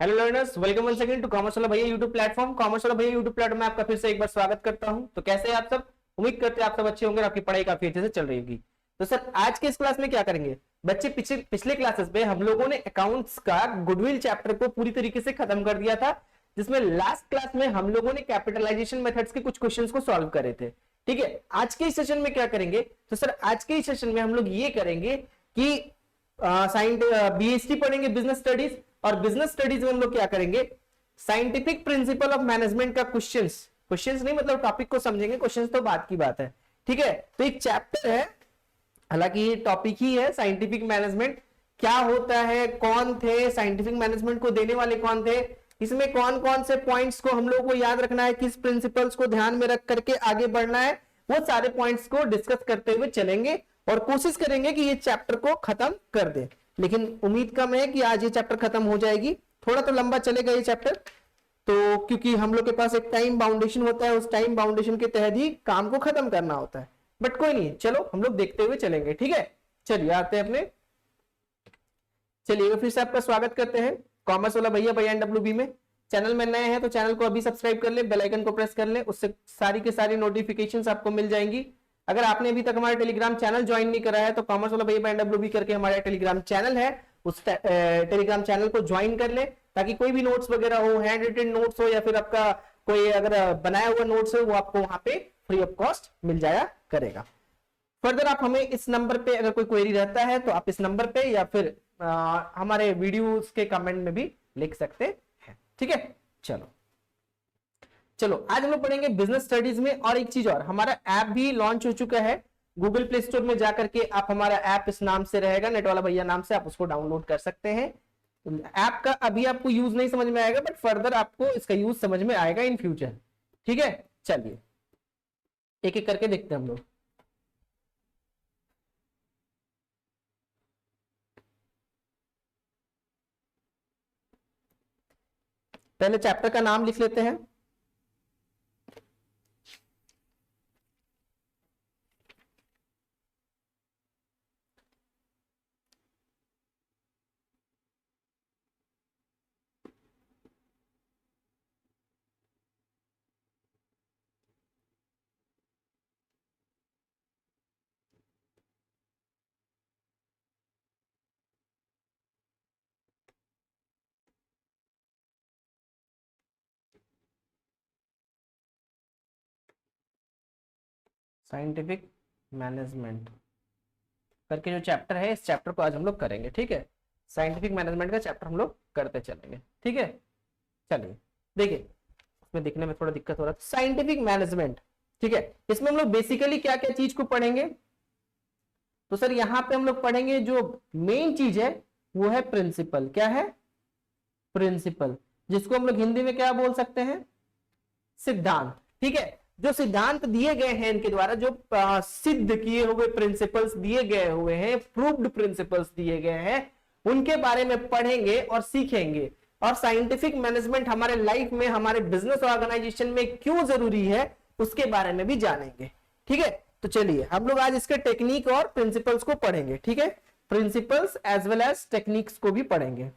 Hello learners, welcome once again to commerce वाला भैया YouTube platform. Commerce वाला भैया यूट्यूब प्लेटफॉर्म में आपका फिर से एक बार स्वागत करता हूं। तो कैसे हैं आप सब? उम्मीद करते हैं आप सब अच्छे होंगे और आपकी पढ़ाई काफी अच्छे से चल रही होगी। तो सर, आज के इस क्लास में क्या करेंगे बच्चे? पिछले पिछले क्लासेस में हम लोगों ने अकाउंट्स का गुडविल चैप्टर को पूरी तरीके से खत्म कर दिया था, जिसमें लास्ट क्लास में हम लोगों ने कैपिटलाइजेशन मेथड्स के कुछ क्वेश्चंस को सॉल्व करे थे। ठीक है, आज के इस सेशन में क्या करेंगे? तो सर, आज के इस सेशन में हम लोग ये करेंगे कि बीएसटी पढ़ेंगे, बिजनेस स्टडीज। और बिजनेस स्टडीज में हम लोग क्या करेंगे? साइंटिफिक प्रिंसिपल ऑफ मैनेजमेंट का क्वेश्चंस नहीं, मतलब टॉपिक को समझेंगे, क्वेश्चंस तो बात की बात है। ठीक है, तो एक चैप्टर है, हालांकि ये टॉपिक ही है साइंटिफिक मैनेजमेंट। क्या होता है, कौन थे साइंटिफिक मैनेजमेंट को देने वाले, कौन थे, इसमें कौन कौन से पॉइंट्स को हम लोग को याद रखना है, किस प्रिंसिपल्स को ध्यान में रख करके आगे बढ़ना है, वो सारे पॉइंट्स को डिस्कस करते हुए चलेंगे और कोशिश करेंगे कि ये चैप्टर को खत्म कर दे। लेकिन उम्मीद कम है कि आज ये चैप्टर खत्म हो जाएगी, थोड़ा तो लंबा चलेगा ये चैप्टर, तो क्योंकि हम लोग के पास एक टाइम बाउंडेशन होता है, उस टाइम बाउंडेशन के तहत ही काम को खत्म करना होता है। बट कोई नहीं, चलो हम लोग देखते हुए चलेंगे। ठीक है, चलिए आते हैं अपने, चलिए फिर से आपका स्वागत करते हैं कॉमर्स वाला भैया NWB में। चैनल में नए हैं तो चैनल को अभी सब्सक्राइब कर ले, बेल आइकन को प्रेस कर ले, उससे सारी के सारी नोटिफिकेशंस आपको मिल जाएंगी। अगर आपने अभी तक हमारा टेलीग्राम चैनल ज्वाइन नहीं करा है तो कॉमर्स वाला भैया NWB करके हमारा टेलीग्राम चैनल है, उस टेलीग्राम चैनल को ज्वाइन कर ले, ताकि कोई भी नोट्स वगैरह हो, हैंड रिटन नोट्स हो या फिर आपका कोई अगर बनाया हुआ नोट्स हो, वो आपको वहां पे फ्री ऑफ कॉस्ट मिल जाया करेगा। फर्दर आप हमें इस नंबर पे अगर कोई क्वेरी रहता है तो आप इस नंबर पे या फिर हमारे वीडियोस के कमेंट में भी लिख सकते हैं। ठीक है, चलो चलो आज हम लोग पढ़ेंगे बिजनेस स्टडीज में। और एक चीज और, हमारा ऐप भी लॉन्च हो चुका है। गूगल प्ले स्टोर में जाकर के आप, हमारा ऐप इस नाम से रहेगा, नेट वाला भैया नाम से, आप उसको डाउनलोड कर सकते हैं। ऐप का अभी आपको यूज नहीं समझ में आएगा, बट फर्दर आपको इसका यूज समझ में आएगा इन फ्यूचर। ठीक है, चलिए एक एक करके देखते हैं हम लोग। पहले चैप्टर का नाम लिख लेते हैं। साइंटिफिक मैनेजमेंट करके जो चैप्टर है, इस चैप्टर को आज हम लोग करेंगे। ठीक है, साइंटिफिक मैनेजमेंट का चैप्टर हम लोग करते चलेंगे। ठीक है, चलिए देखिए, इसमें दिखने में थोड़ा दिक्कत हो रहा है। साइंटिफिक मैनेजमेंट, ठीक है, इसमें हम लोग बेसिकली क्या क्या चीज को पढ़ेंगे? तो सर यहाँ पे हम लोग पढ़ेंगे, जो मेन चीज है वो है प्रिंसिपल। क्या है? प्रिंसिपल, जिसको हम लोग हिंदी में क्या बोल सकते हैं? सिद्धांत। ठीक है, जो सिद्धांत दिए गए हैं इनके द्वारा, जो सिद्ध किए हुए प्रिंसिपल्स दिए गए हुए हैं, प्रूव्ड प्रिंसिपल्स दिए गए हैं, उनके बारे में पढ़ेंगे और सीखेंगे। और साइंटिफिक मैनेजमेंट हमारे लाइफ में, हमारे बिजनेस ऑर्गेनाइजेशन में क्यों जरूरी है, उसके बारे में भी जानेंगे। ठीक है, तो चलिए हम लोग आज इसके टेक्निक और प्रिंसिपल्स को पढ़ेंगे। ठीक है, principles as well as techniques को भी पढ़ेंगे।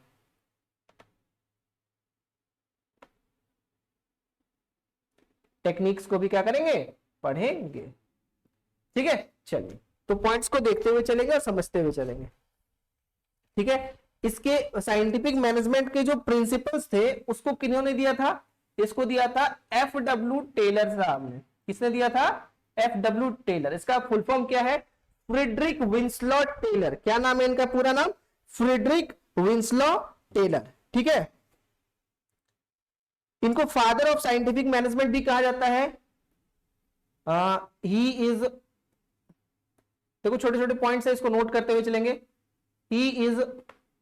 टेक्निक्स को भी क्या करेंगे? पढ़ेंगे। ठीक है, चलिए तो पॉइंट्स को देखते हुए चलेंगे और समझते हुए चलेंगे। ठीक है, इसके साइंटिफिक मैनेजमेंट के जो प्रिंसिपल्स थे उसको किन्होंने दिया था? इसको दिया था FW टेलर साहब ने। किसने दिया था? FW Taylor. इसका फुल फॉर्म क्या है? Frederick Winslow Taylor. क्या नाम है इनका पूरा नाम? Frederick Winslow Taylor. ठीक है, इनको फादर ऑफ साइंटिफिक मैनेजमेंट भी कहा जाता है। ही इज, देखो छोटे छोटे पॉइंट्स है, इसको नोट करते हुए चलेंगे। He is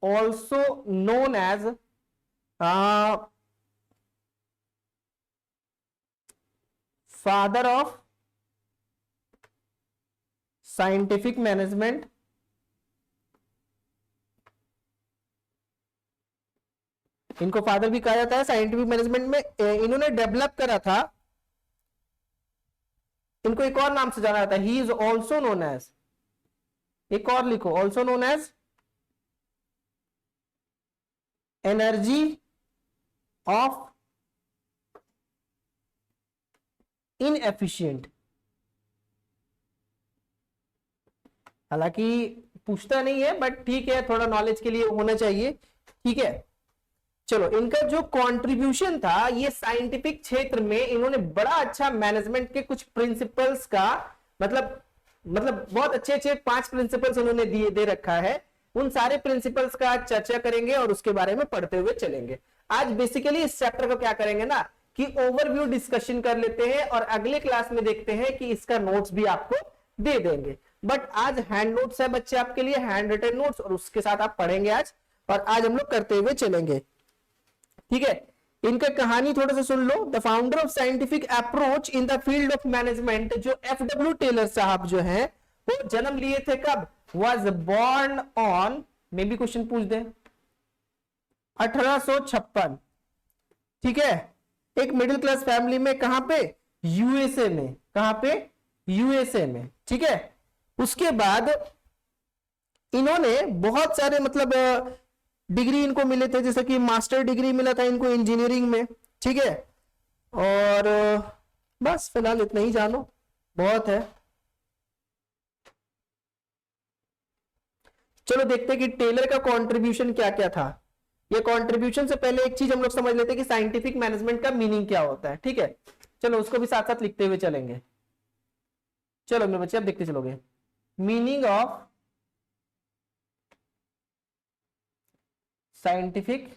also known as father of scientific management. इनको फादर भी कहा जाता है साइंटिफिक मैनेजमेंट में। इन्होंने डेवलप करा था, इनको एक और नाम से जाना जाता है। He is also known as, एक और लिखो, also known as energy of inefficient. हालांकि पूछता नहीं है बट ठीक है, थोड़ा नॉलेज के लिए होना चाहिए। ठीक है, चलो इनका जो कंट्रीब्यूशन था ये साइंटिफिक क्षेत्र में, इन्होंने बड़ा अच्छा मैनेजमेंट के कुछ प्रिंसिपल्स का मतलब बहुत अच्छे अच्छे 5 प्रिंसिपल्स उन्होंने दे रखा है। उन सारे प्रिंसिपल्स का आज चर्चा करेंगे और उसके बारे में पढ़ते हुए चलेंगे। आज बेसिकली इस चैप्टर को क्या करेंगे ना कि ओवरव्यू डिस्कशन कर लेते हैं और अगले क्लास में देखते हैं कि इसका नोट्स भी आपको दे देंगे। बट आज हैंड नोट्स है बच्चे आपके लिए, हैंड रिटन नोट्स, और उसके साथ आप पढ़ेंगे आज, और आज हम लोग करते हुए चलेंगे। ठीक है, इनका कहानी थोड़ा सा सुन लो। The founder of scientific approach in the field of management, जो FW टेलर साहब जो हैं वो जन्म लिए थे कब? Was born on, maybe question पूछ दे, 1856। ठीक है, एक मिडिल क्लास फैमिली में, कहां पे? यूएसए में। कहां पे? यूएसए में। ठीक है, उसके बाद इन्होंने बहुत सारे मतलब डिग्री इनको मिले थे, जैसे कि मास्टर डिग्री मिला था इनको इंजीनियरिंग में। ठीक है, और बस फिलहाल इतना ही जानो, बहुत है। चलो देखते हैं कि टेलर का कंट्रीब्यूशन क्या क्या था। ये कंट्रीब्यूशन से पहले एक चीज हम लोग समझ लेते हैं कि साइंटिफिक मैनेजमेंट का मीनिंग क्या होता है। ठीक है, चलो उसको भी साथ साथ लिखते हुए चलेंगे। चलो मेरे बच्चे अब देखते चलोगे। Meaning of scientific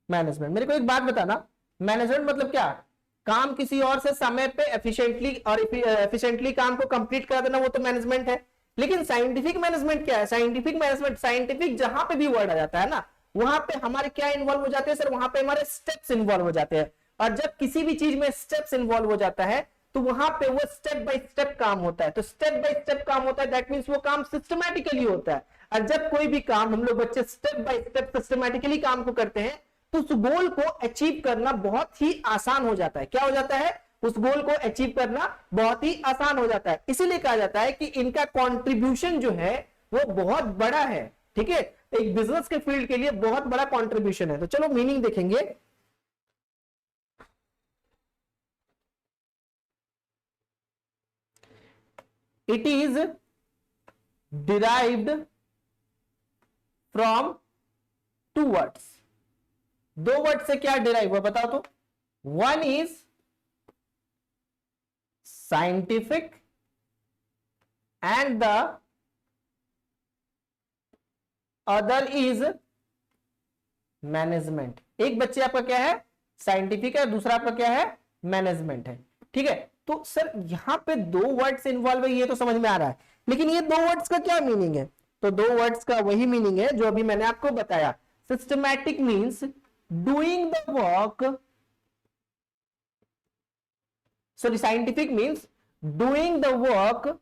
management. मेरे को एक बात बताना, मैनेजमेंट मतलब क्या? काम किसी और से समय पे एफिशिएंटली काम को कंप्लीट करा देना, वो तो मैनेजमेंट है। लेकिन साइंटिफिक मैनेजमेंट क्या है? साइंटिफिक मैनेजमेंट, साइंटिफिक जहां पे भी वर्ड आ जाता है ना, वहां पे हमारे क्या इन्वॉल्व हो जाते हैं सर? वहां पे हमारे स्टेप्स इन्वॉल्व हो जाते हैं। और जब किसी भी चीज में स्टेप्स इन्वॉल्व हो जाता है तो वहां पे वो स्टेप बाय स्टेप काम होता है। तो स्टेप बाय स्टेप काम होता है, दैट मींस वो काम सिस्टमैटिकली होता है। और जब कोई भी काम हम लोग बच्चे स्टेप बाय स्टेप सिस्टमैटिकली काम को करते हैं तो उस गोल को अचीव करना बहुत ही आसान हो जाता है। क्या हो जाता है? उस गोल को अचीव करना बहुत ही आसान हो जाता है। इसीलिए कहा जाता है कि इनका कंट्रीब्यूशन जो है वो बहुत बड़ा है। ठीक है, एक बिजनेस के फील्ड के लिए बहुत बड़ा कंट्रीब्यूशन है। तो चलो मीनिंग देखेंगे। It is derived from 2 words. 2 word से क्या डिराइव हुआ बताओ तो? One is scientific and the other is management. एक बच्चे आपका क्या है? साइंटिफिक है, दूसरा आपका क्या है? मैनेजमेंट है। ठीक है, तो सर यहां पे 2 वर्ड्स इन्वॉल्व है, ये तो समझ में आ रहा है, लेकिन ये 2 वर्ड्स का क्या मीनिंग है? तो 2 वर्ड्स का वही मीनिंग है जो अभी मैंने आपको बताया। Systematic means doing the work, sorry scientific means doing the work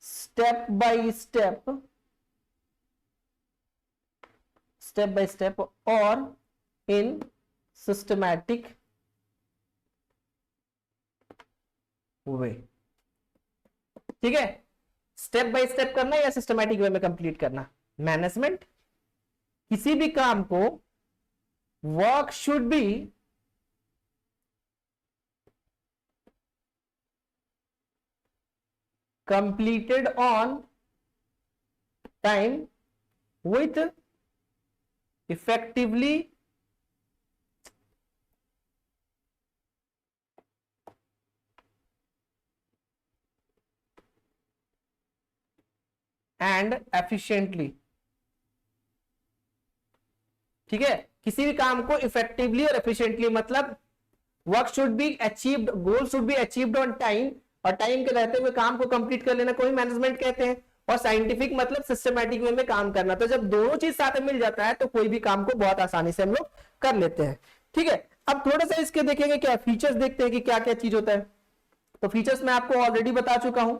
step by step, step by step और इन सिस्टमैटिक वे। ठीक है, स्टेप बाय स्टेप करना या सिस्टमैटिक वे में कंप्लीट करना। मैनेजमेंट, किसी भी काम को work should be completed on time with effectively and efficiently। ठीक है, किसी भी काम को इफेक्टिवली और एफिशिएंटली, मतलब work should be achieved, goal should be achieved on time, और टाइम के रहते हुए काम को कंप्लीट कर लेना को ही मैनेजमेंट कहते हैं। और साइंटिफिक मतलब सिस्टमैटिक वे में काम करना। तो जब दोनों चीज साथ में मिल जाता है तो कोई भी काम को बहुत आसानी से हम लोग कर लेते हैं। ठीक है, अब थोड़ा सा इसके देखेंगे क्या फीचर्स, देखते हैं कि क्या क्या चीज होता है। तो फीचर्स मैं आपको ऑलरेडी बता चुका हूं।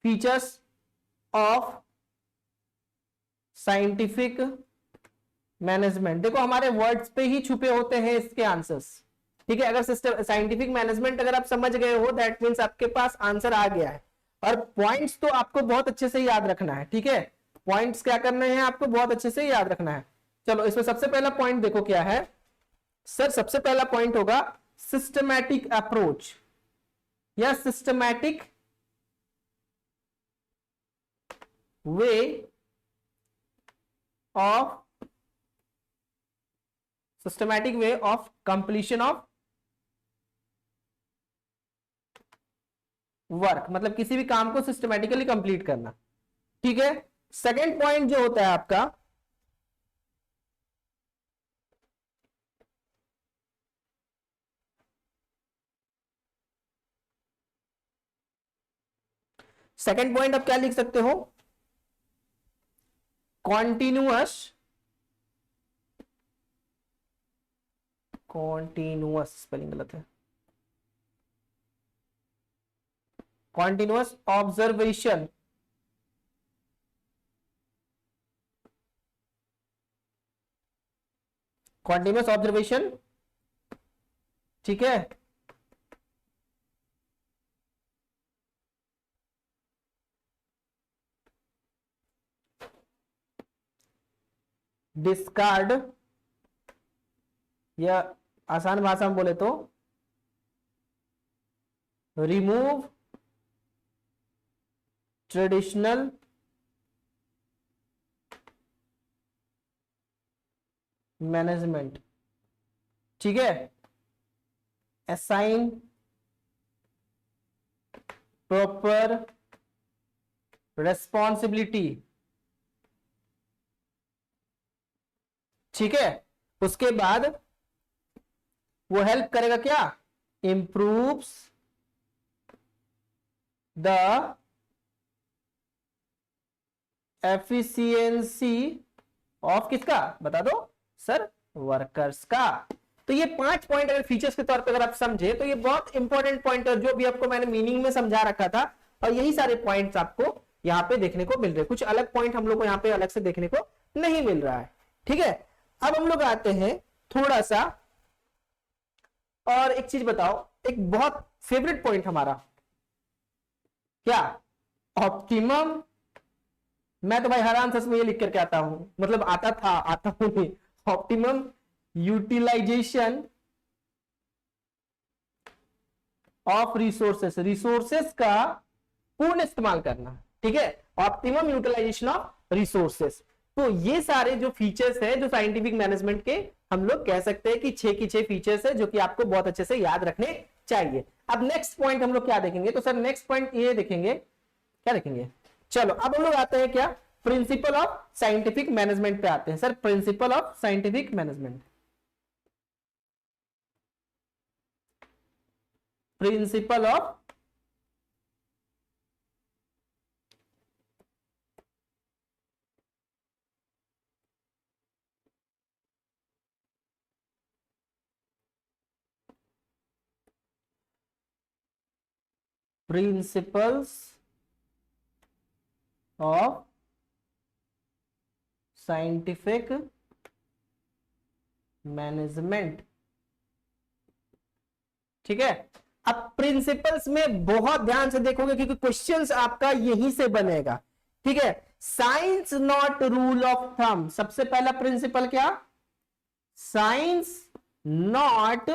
फीचर्स ऑफ साइंटिफिक मैनेजमेंट, देखो हमारे वर्ड्स पे ही छुपे होते हैं इसके आंसर्स। ठीक है, अगर सिस्टम साइंटिफिक मैनेजमेंट अगर आप समझ गए हो, दैट मींस आपके पास आंसर आ गया है। और पॉइंट्स तो आपको बहुत अच्छे से याद रखना है। ठीक है, पॉइंट्स क्या करने हैं आपको बहुत अच्छे से याद रखना है। चलो इसमें सबसे पहला पॉइंट देखो क्या है सर। सबसे पहला पॉइंट होगा सिस्टमैटिक अप्रोच या systematic way of completion of work, मतलब किसी भी काम को सिस्टमैटिकली कंप्लीट करना। ठीक है। सेकंड पॉइंट जो होता है आपका सेकंड पॉइंट आप क्या लिख सकते हो, कॉन्टिन्यूअस स्पेलिंग गलत है, कॉन्टिन्यूअस ऑब्जर्वेशन ठीक है। डिस्कार्ड या आसान भाषा में बोले तो रिमूव ट्रेडिशनल मैनेजमेंट। ठीक है। Assign proper responsibility. ठीक है। उसके बाद वो हेल्प करेगा क्या, इंप्रूव्स द एफिशिएंसी ऑफ किसका, बता दो सर, वर्कर्स का। तो ये 5 पॉइंट अगर फीचर्स के तौर पे अगर आप समझे तो ये बहुत इंपॉर्टेंट पॉइंट है, जो भी आपको मैंने मीनिंग में समझा रखा था, और यही सारे पॉइंट्स आपको यहाँ पे देखने को मिल रहे हैं। कुछ अलग पॉइंट हम लोग को यहाँ पे अलग से देखने को नहीं मिल रहा है। ठीक है। अब हम लोग आते हैं थोड़ा सा, और एक चीज बताओ, एक बहुत फेवरेट पॉइंट हमारा क्या, ऑप्टिमम। मैं तो भाई हर आंसर में ये लिख करके आता हूं, मतलब आता हूं नहीं, ऑप्टिमम यूटिलाइजेशन ऑफ रिसोर्सेस का पूर्ण इस्तेमाल करना। ठीक है। Optimum utilisation of resources. तो ये सारे जो फीचर्स है जो साइंटिफिक मैनेजमेंट के, हम लोग कह सकते हैं कि 6 की 6 फीचर्स है जो कि आपको बहुत अच्छे से याद रखने चाहिए। अब नेक्स्ट पॉइंट हम लोग क्या देखेंगे, तो सर नेक्स्ट पॉइंट ये देखेंगे, क्या देखेंगे, चलो अब हम लोग आते हैं क्या, प्रिंसिपल ऑफ साइंटिफिक मैनेजमेंट पे आते हैं। Sir principle of scientific management, principle of principles of scientific management. ठीक है। अब प्रिंसिपल्स में बहुत ध्यान से देखोगे क्योंकि क्वेश्चंस आपका यहीं से बनेगा। ठीक है। Science not rule of thumb, सबसे पहला प्रिंसिपल क्या, science not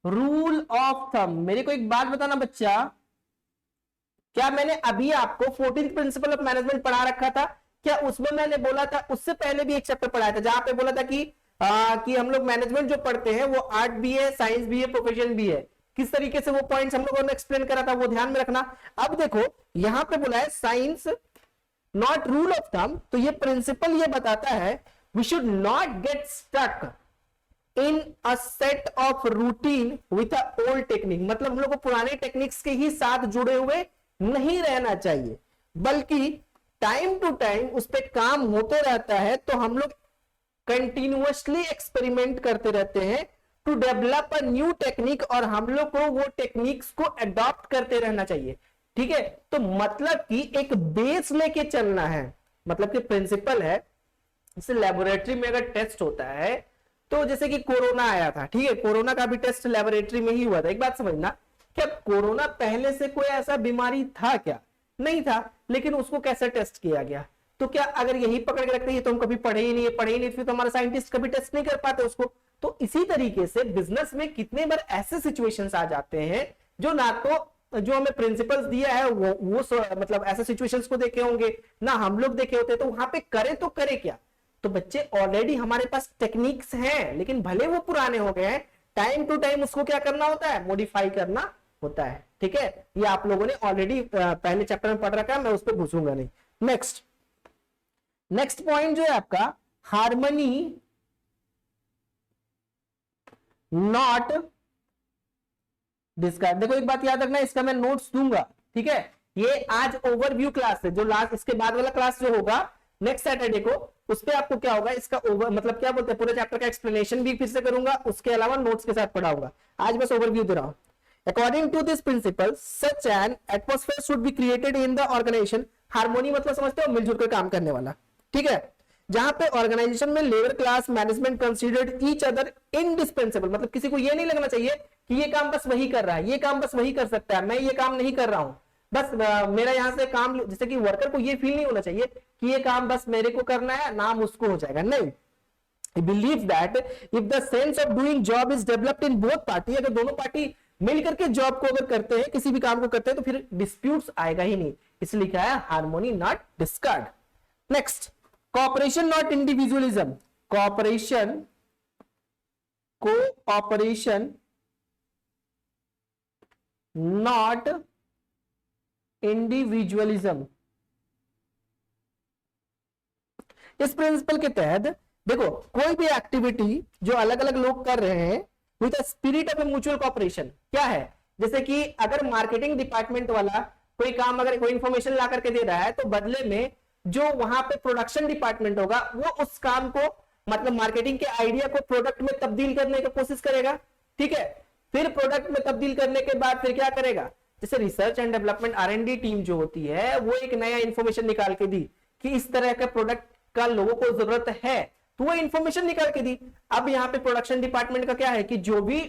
rule of thumb. मेरे को एक बात बताना बच्चा, क्या मैंने अभी आपको 14th प्रिंसिपल ऑफ मैनेजमेंट पढ़ा रखा था, क्या उसमें मैंने बोला था, उससे पहले भी एक चैप्टर पढ़ाया था जहां पे बोला था कि हम लोग मैनेजमेंट जो पढ़ते हैं वो आर्ट भी है, साइंस भी है, प्रोफेशन भी है, किस तरीके से वो पॉइंट्स हम लोगों ने एक्सप्लेन करा था, वो ध्यान में रखना। अब देखो यहां पे बोला है science not rule of thumb, तो ये प्रिंसिपल ये बताता है we should not get stuck in a set of routine with a old technique. मतलब हम लोग को पुराने टेक्निक्स के ही साथ जुड़े हुए नहीं रहना चाहिए, बल्कि टाइम टू टाइम उस पर काम होते रहता है, तो हम लोग कंटिन्यूअसली एक्सपेरिमेंट करते रहते हैं to develop a new technique, और हम लोग को वो टेक्निक्स को अडॉप्ट करते रहना चाहिए। ठीक है। तो मतलब कि एक बेस लेके चलना है, मतलब कि प्रिंसिपल है। जैसे लेबोरेटरी में अगर टेस्ट होता है, तो जैसे कि कोरोना आया था, ठीक है, कोरोना का भी टेस्ट लेबोरेटरी में ही हुआ था। एक बात समझना, क्या कोरोना पहले से कोई ऐसा बीमारी था क्या, नहीं था, लेकिन उसको कैसे टेस्ट किया गया, तो क्या अगर यही पकड़ के रखते हैं तो हम कभी पढ़े ही नहीं है, पढ़े ही नहीं, फिर तो हमारा साइंटिस्ट कभी टेस्ट नहीं कर पाते उसको। तो इसी तरीके से बिजनेस में कितने बार ऐसे सिचुएशंस आ जाते हैं जो ना तो जो हमें प्रिंसिपल्स दिया है वो मतलब ऐसे सिचुएशंस को देखे होंगे ना हम लोग देखे होते, तो वहां पे करे तो करे क्या। तो बच्चे ऑलरेडी हमारे पास टेक्निक्स हैं, लेकिन भले वो पुराने हो गए हैं, टाइम टू टाइम उसको क्या करना होता है, मॉडिफाई करना होता है। ठीक है, ये आप लोगों ने ऑलरेडी पहले चैप्टर में पढ़ रखा है, मैं उस पर घुसूंगा नहीं। नेक्स्ट पॉइंट जो है आपका, हार्मनी नॉट डिस्कार्ड। देखो एक बात याद रखना, इसका मैं नोट्स दूंगा, ठीक है। ये आज ओवरव्यू क्लास है, जो लास्ट इसके बाद वाला क्लास जो होगा नेक्स्ट सैटरडे को, उस पे आपको क्या होगा, इसका ओवर मतलब क्या बोलते हैं, पूरे चैप्टर का एक्सप्लेनेशन भी फिर से करूंगा, उसके अलावा नोट्स के साथ पढ़ाऊंगा। आज बस ओवरव्यू दे रहा हूं। According to this principle such an atmosphere should be created in the organisation. Harmony मतलब समझते हो, मिलजुल कर काम करने वाला, ठीक है। जहां पे ऑर्गेनाइजेशन में labour class management considered each other indispensable, मतलब किसी को ये नहीं लगना चाहिए कि ये काम बस वही कर रहा है, ये काम बस वही कर सकता है, मैं ये काम नहीं कर रहा हूं, बस मेरा यहां से काम, जैसे कि वर्कर को ये फील नहीं होना चाहिए कि ये काम बस मेरे को करना है, नाम उसको हो जाएगा, नहीं। He believes that if the sense of doing job is developed in both party, अगर दोनों पार्टी मिल करके जॉब को अगर करते हैं, किसी भी काम को करते हैं, तो फिर डिस्प्यूट्स आएगा ही नहीं, इसलिए लिखा है harmony not discord. Next, cooperation not individualism. Cooperation not individualism. इस प्रिंसिपल के तहत देखो, कोई भी एक्टिविटी जो अलग अलग लोग कर रहे हैं with a spirit of a mutual cooperation, क्या है, जैसे कि अगर मार्केटिंग डिपार्टमेंट वाला कोई काम, अगर कोई इंफॉर्मेशन ला करके दे रहा है, तो बदले में जो वहां पे प्रोडक्शन डिपार्टमेंट होगा वो उस काम को, मतलब मार्केटिंग के आइडिया को प्रोडक्ट में तब्दील करने की कोशिश करेगा, ठीक है। फिर प्रोडक्ट में तब्दील करने के बाद फिर क्या करेगा, जैसे research and development R&D team जो होती है, वो एक नया इंफॉर्मेशन निकाल के दी कि इस तरह का प्रोडक्ट का लोगों को जरूरत है, तो वो इंफॉर्मेशन निकाल के दी। अब यहाँ पे प्रोडक्शन डिपार्टमेंट का क्या है कि जो भी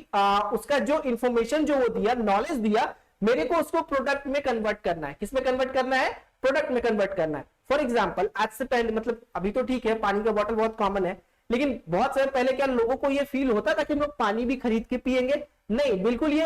उसका जो इंफॉर्मेशन जो वो दिया, नॉलेज दिया, मेरे को उसको प्रोडक्ट में कन्वर्ट करना है। किसमें कन्वर्ट करना है, प्रोडक्ट में कन्वर्ट करना है। फॉर एग्जाम्पल, आज से पहले, मतलब अभी तो ठीक है पानी का बॉटल बहुत कॉमन है, लेकिन बहुत समय पहले क्या लोगों को ये फील होता था कि हम लोग पानी भी खरीद के पिएंगे? नहीं, बिल्कुल ही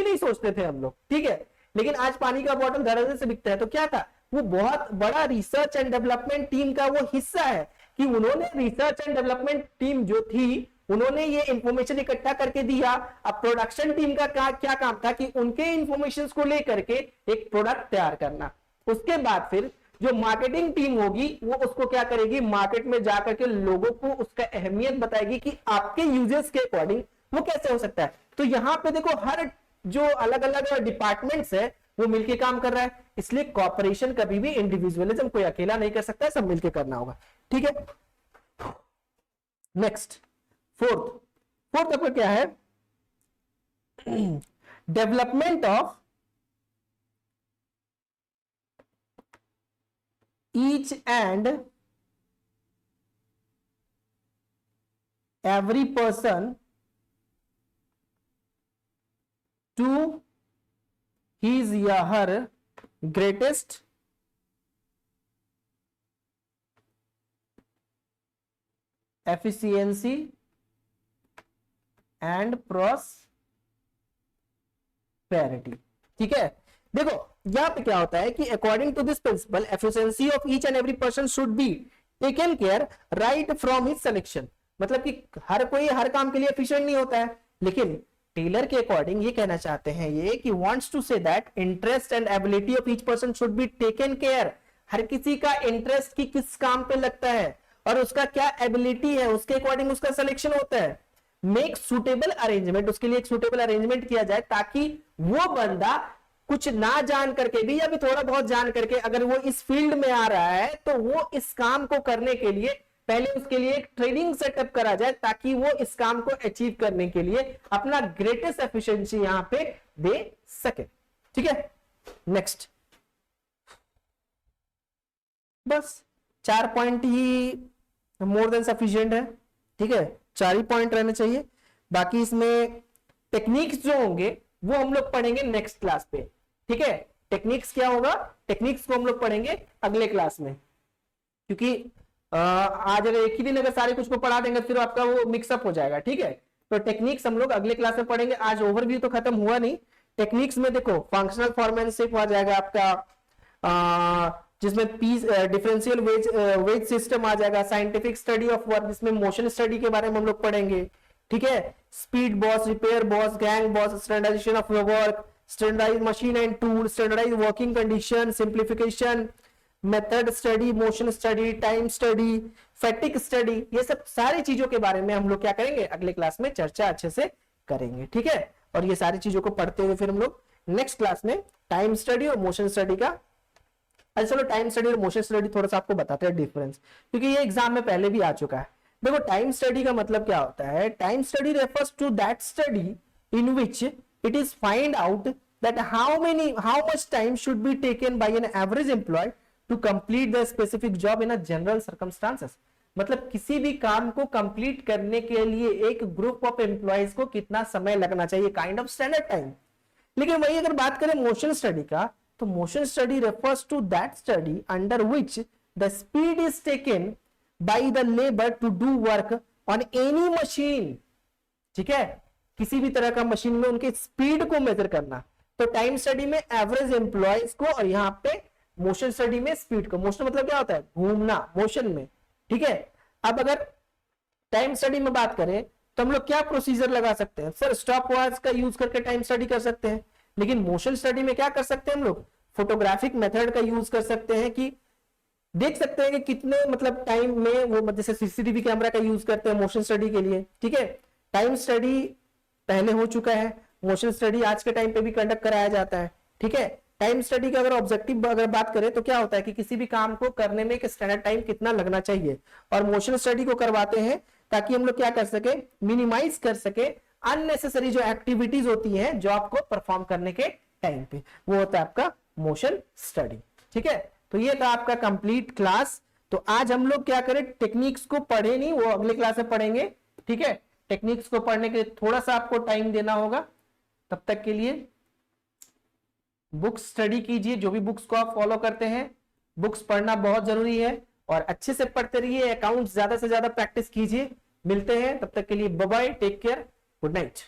नहीं सोचते थे हम लोग, ठीक है। लेकिन आज पानी का बॉटल दर्जन से बिकता है, तो क्या था, वो बहुत बड़ा रिसर्च एंड डेवलपमेंट टीम का वो हिस्सा है कि उन्होंने रिसर्च एंड डेवलपमेंट टीम जो थी, उन्होंने ये इंफॉर्मेशन इकट्ठा करके दिया। अब प्रोडक्शन टीम का क्या काम था कि उनके इंफॉर्मेशन को लेकर के एक प्रोडक्ट तैयार करना। उसके बाद फिर जो मार्केटिंग टीम होगी वो उसको क्या करेगी, मार्केट में जाकर के लोगों को उसका अहमियत बताएगी कि आपके यूजर्स के अकॉर्डिंग वो कैसे हो सकता है। तो यहाँ पे देखो, हर जो अलग अलग डिपार्टमेंट्स है वो मिलके काम कर रहा है, इसलिए कॉपरेशन कभी भी इंडिविजुअलिज्म कोई अकेला नहीं कर सकता है, सब मिलके करना होगा, ठीक है। नेक्स्ट, फोर्थ आपका क्या है, development of each and every person to his या her greatest efficiency and prosperity, ठीक है। देखो यहां पे क्या होता है कि according to this principle efficiency of each and every person should be taken care right from his selection. मतलब कि हर कोई हर काम के लिए एफिशिएंट नहीं होता है, लेकिन टेलर के अकॉर्डिंग ये कहना चाहते हैं ये कि wants to say that interest and ability of each person should be taken care. हर किसी का इंटरेस्ट की किस काम पे लगता है और उसका क्या एबिलिटी है, उसके अकॉर्डिंग उसका सिलेक्शन होता है। मेक सुटेबल अरेंजमेंट, उसके लिए एक सुटेबल अरेंजमेंट किया जाए ताकि वो बंदा कुछ ना जान करके भी या भी थोड़ा बहुत जान करके अगर वो इस फील्ड में आ रहा है तो वो इस काम को करने के लिए पहले उसके लिए एक ट्रेनिंग सेटअप करा जाए ताकि वो इस काम को अचीव करने के लिए अपना ग्रेटेस्ट एफिशिएंसी यहां पे दे सके, ठीक है। नेक्स्ट, बस 4 पॉइंट ही मोर देन सफिशिएंट है, ठीक है, 4 ही पॉइंट रहने चाहिए। बाकी इसमें टेक्निक्स जो होंगे वो हम लोग पढ़ेंगे नेक्स्ट क्लास पे, ठीक है। टेक्निक्स क्या होगा, टेक्निक्स को हम लोग पढ़ेंगे अगले क्लास में, क्योंकि आज अगर एक ही दिन अगर सारे कुछ को पढ़ा देंगे फिर आपका वो मिक्सअप हो जाएगा। ठीक है, तो टेक्निक्स हम लोग अगले क्लास में पढ़ेंगे। आज ओवरव्यू तो खत्म हुआ नहीं, टेक्निक्स में देखो फंक्शनल फॉर्मेनशिप आ जाएगा आपका, जिसमें पीस डिफरेंशियल वेज सिस्टम आ जाएगा, साइंटिफिक स्टडी ऑफ वर्क जिसमें मोशन स्टडी के बारे में हम लोग पढ़ेंगे। ठीक है, speed boss, repair boss, gang boss, standardisation of work, standardise machine and tool, standardise working condition, simplification, method study, motion study, time study, fatigue study, ये सब सारी चीजों के बारे में हम लोग क्या करेंगे अगले क्लास में चर्चा अच्छे से करेंगे। ठीक है, और ये सारी चीजों को पढ़ते हुए फिर हम लोग नेक्स्ट क्लास में टाइम स्टडी और मोशन स्टडी का, अच्छा चलो टाइम स्टडी और मोशन स्टडी थोड़ा सा आपको बताते हैं डिफरेंस, क्योंकि ये एग्जाम में पहले भी आ चुका है। देखो टाइम स्टडी का मतलब क्या होता है, time study refers to that study in which it is find out that how much time should be taken by an average employ to complete the specific job in a general circumstances. मतलब किसी भी काम को complete करने के लिए एक group of employees को कितना समय लगना चाहिए, काइंड ऑफ स्टैंडर्ड टाइम। लेकिन वही अगर बात करें मोशन स्टडी का, तो motion study refers to that study under which the speed is taken by the labour to do work on any machine. ठीक है, किसी भी तरह का मशीन में उनके स्पीड को मेजर करना। तो टाइम स्टडी में एवरेज एम्प्लॉयज को, और यहां पे मोशन स्टडी में स्पीड को। मोशन मतलब क्या होता है, घूमना, मोशन में। ठीक है, अब अगर टाइम स्टडी में बात करें तो हम लोग क्या प्रोसीजर लगा सकते हैं, सर स्टॉप वॉच का यूज करके टाइम स्टडी कर सकते हैं। लेकिन मोशन स्टडी में क्या कर सकते हैं हम लोग, फोटोग्राफिक मेथड का यूज कर सकते हैं, कि देख सकते हैं कि कितने मतलब टाइम में वो, जैसे सीसीटीवी कैमरा का यूज करते हैं मोशन स्टडी के लिए। ठीक है, टाइम स्टडी पहले हो चुका है, मोशन स्टडी आज के टाइम पे भी कंडक्ट कराया जाता है। ठीक है, टाइम स्टडी का अगर ऑब्जेक्टिव अगर बात करें तो क्या होता है कि किसी भी काम को करने में एक स्टैंडर्ड टाइम कितना लगना चाहिए, और मोशन स्टडी को करवाते हैं ताकि हम लोग क्या कर सके, मिनिमाइज कर सके अननेसेसरी जो एक्टिविटीज होती हैं जॉब को परफॉर्म करने के टाइम पे, वो होता है आपका मोशन स्टडी। ठीक है, तो ये था आपका कंप्लीट क्लास। तो आज हम लोग क्या करें, टेक्निक्स को पढ़े नहीं, वो अगले क्लास में पढ़ेंगे। ठीक है, टेक्निक्स को पढ़ने के लिए थोड़ा सा आपको टाइम देना होगा, तब तक के लिए बुक्स स्टडी कीजिए। जो भी बुक्स को आप फॉलो करते हैं, बुक्स पढ़ना बहुत जरूरी है, और अच्छे से पढ़ते रहिए, अकाउंट ज्यादा से ज्यादा प्रैक्टिस कीजिए। मिलते हैं, तब तक के लिए bye bye, take care, good night.